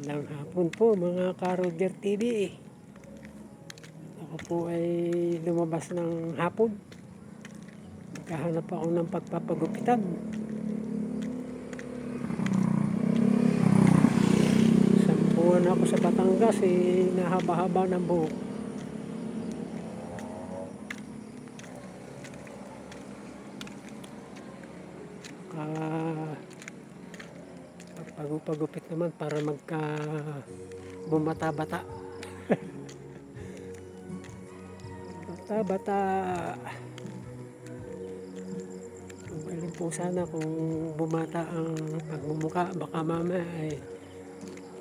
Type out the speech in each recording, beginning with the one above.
Magandang hapon po mga ka-Roger TV. Ako po ay lumabas ng hapon. Magkahanap ako ng pagpapagupitan. Sampuan ako sa Batangas, nahaba-haba ng buhok. Pagupagupit naman para bumata-bata. Bata-bata. Ang galing po sana kung bumata ang pagmumukha. Baka mamaya ay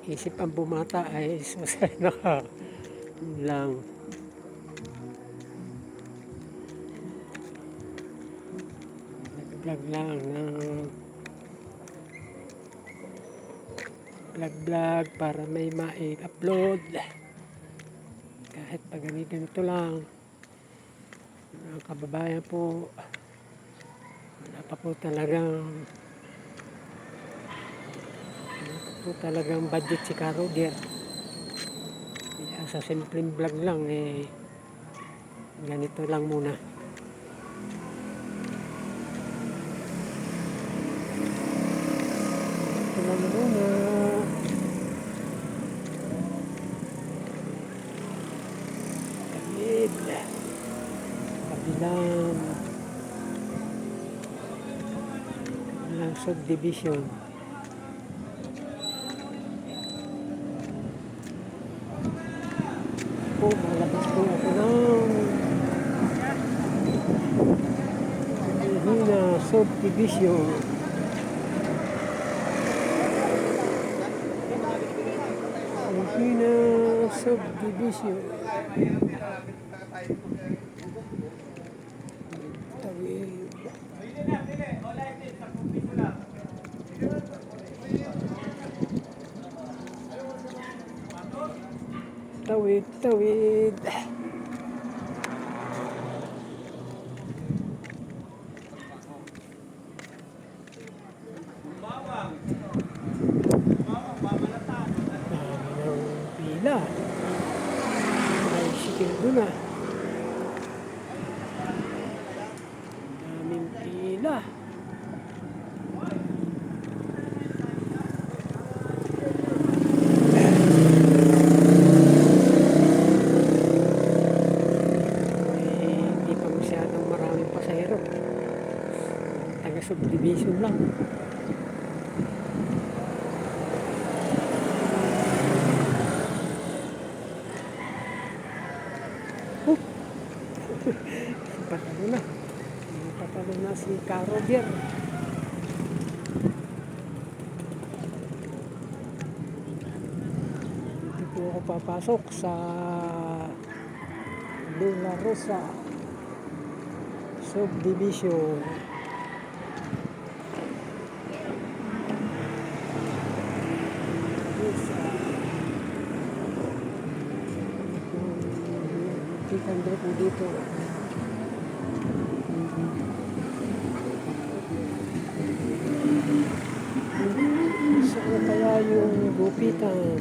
isip ang bumata ay susay na ka lang. Nag-vlog lang ng vlog para may ma-upload kahit pag ganito lang. Mga kababayan po, wala pa po talagang budget si ka-Roger. Kaya sa simpleng vlog lang ganito lang muna. Ito lang muna. Kabilang subdivision. Malabas po ako ng Hina subdivision. Hina subdivision. Tawid. Pila. May sikil doon ah. Daming pila. Hindi pa masyadong maraming pasahero. Taga-subdivision lang. Patalo na si ka-Roger. Dito po ako papasok sa Villa Rosa subdivision. Ikan po dito. Saan kaya yung gupitan?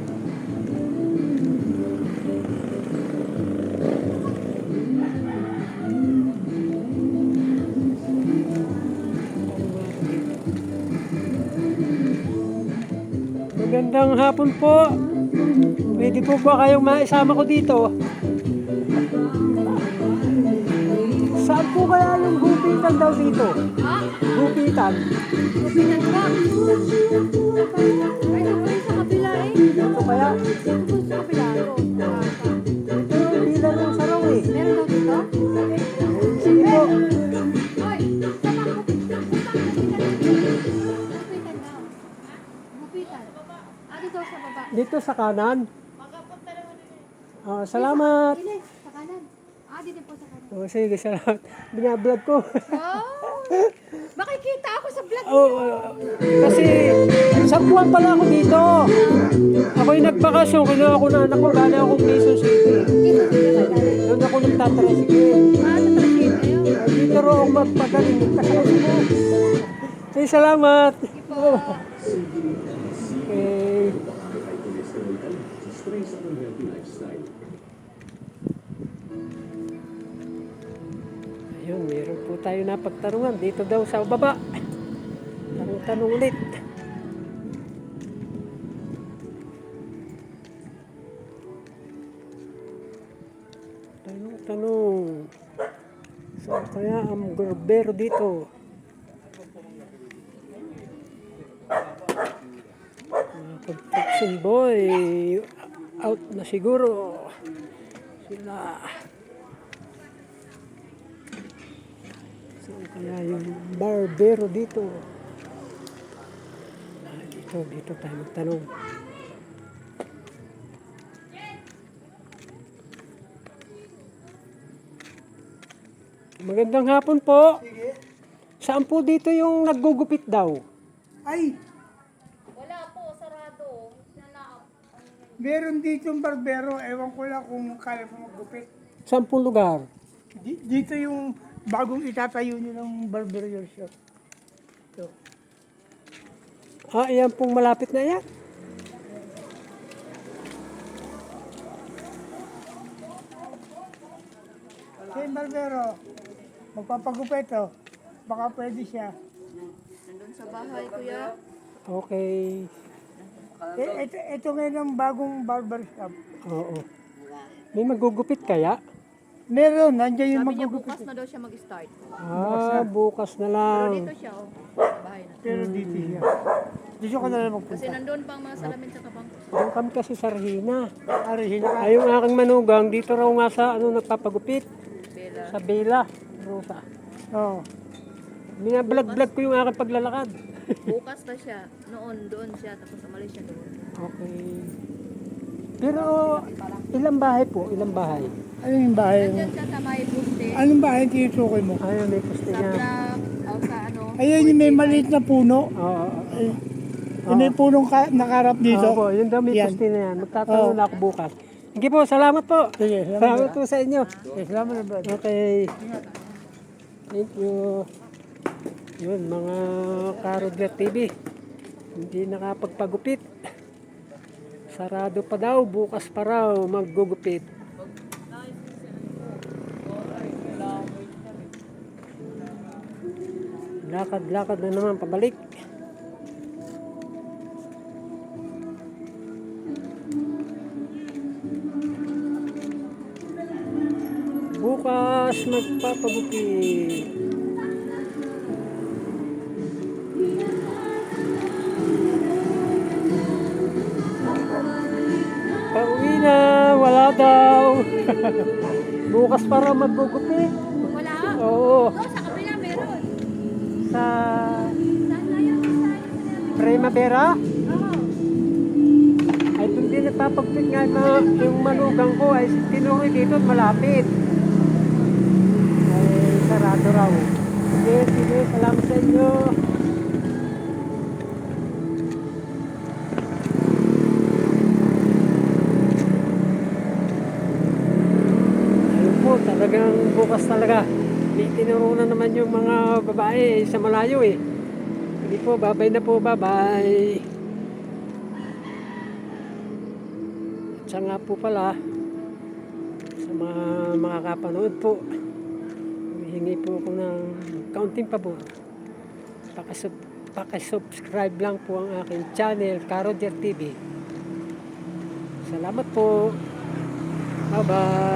Magandang hapon po. Pwede po ba kayong maisama ko dito? Saan po kaya yung gupitan daw dito? Ha? Gupitan? Gupitan ba? Ay, naku, sa kabila eh. Dito kaya? Dito sa kabila. Ito yung bilang ng saraw eh. Meron daw dito? Sige po. Hoy, saan ang gupitan? Gupitan daw. Gupitan. Dito sa baba. Dito sa kanan. Salamat. Dili, sa kanan. Dito po sa kanan. Sige, salamat. Binablog ko. Oh! Makikita ako sa vlog mo. Kasi sa buwan pala ako dito. Ako'y nagbakasyon. Kinuha ko na anak ko. Galing akong Quezon City. Dito ka galing. Doon ako nagtatrasigil. Tatrasin kayo. Dito ro ako magpagaling. Kasama mo. Salamat. Sige po. Okay. Magkaroon ka na sa stress at unhealthy lifestyle. Ayun, meron po tayo napagtarungan dito daw sa baba. Tanong-tanong ulit. Tanong-tanong. Saan kaya ang gorbero dito? Mga construction boy, out na siguro sila. Saan kaya yung barbero dito? Dito tayo magtanong. Magandang hapon po. Sige. Saan po dito yung naggugupit daw? Ay, Wala po, sarado. meron ditong barbero. Ewan ko lang kung kaya po maggupit. Saan po lugar? Dito yung bagong itatayo nyo ng barber shop. Ito. Ah, iyan pong malapit na yan. Siya yung barbero. Magpapagupit to. Baka pwede siya. Nandun sa bahay, kuya. Okay. Ito ngayon ang bagong barber shop. Oo. May magugupit kaya? Meron, nandiyan yung Sabi niya magugupit. bukas na daw siya mag-start. Ah, bukas na Pero lang. dito siya, oh. Sa bahay na. Pero dito siya. Dito ko na lang Kasi magpunta. nandun pa ang mga salamin sa kabangko. Doon kami kasi sa Regina. Ari, hina ka. Ay, yung aking manugang, dito raw nga sa nagpapagupit. Bella. Sa Bela. Rosa. Oo. Binablog-vlog ko yung aking paglalakad. Bukas pa siya. Noon, doon siya. Tapos umalis siya doon. Okay. Pero, ilang bahay po? Ilang bahay? Ano yung bahay mo? Nandyan siya sa may buste. Anong bahay yung tinutukoy mo? Ayun, may poste Sa niya. black, o sa ano. Ayun yung may maliit na puno. Oo. Yung may punong nakarap dito. Opo, yun daw may Yan. poste na yan. Magtatanong na ako bukas. Sige po, salamat po. Sige, Salamat po sa inyo. Salamat na brother. Okay. Thank you. Yun, mga Karodler TV. Hindi nakapagpagupit. Sarado pa daw, bukas pa raw maggugupit. Lakad-lakad na naman pabalik. Bukas magpapagupit. Pauwi na, wala daw. Bukas para maggugupit. Wala. Oo, Doon sa kabila meron. sa Saan tayo? Primavera. Oo. Ay, kung di nagpapagupit nga yung manugang ko, ay tinuloy dito malapit. Ay, sarado raw. Sige, sige, salamat sa inyo. Ayun po, talagang bukas talaga. May tinurunan naman yung mga babae sa malayo eh. Hindi po, babay na po, babay. At siya nga po pala, sa mga makakapanood po, humihingi po ako ng kaunting pabor. Pakisubscribe lang po ang aking channel, Karodler TV. Salamat po. Bye-bye.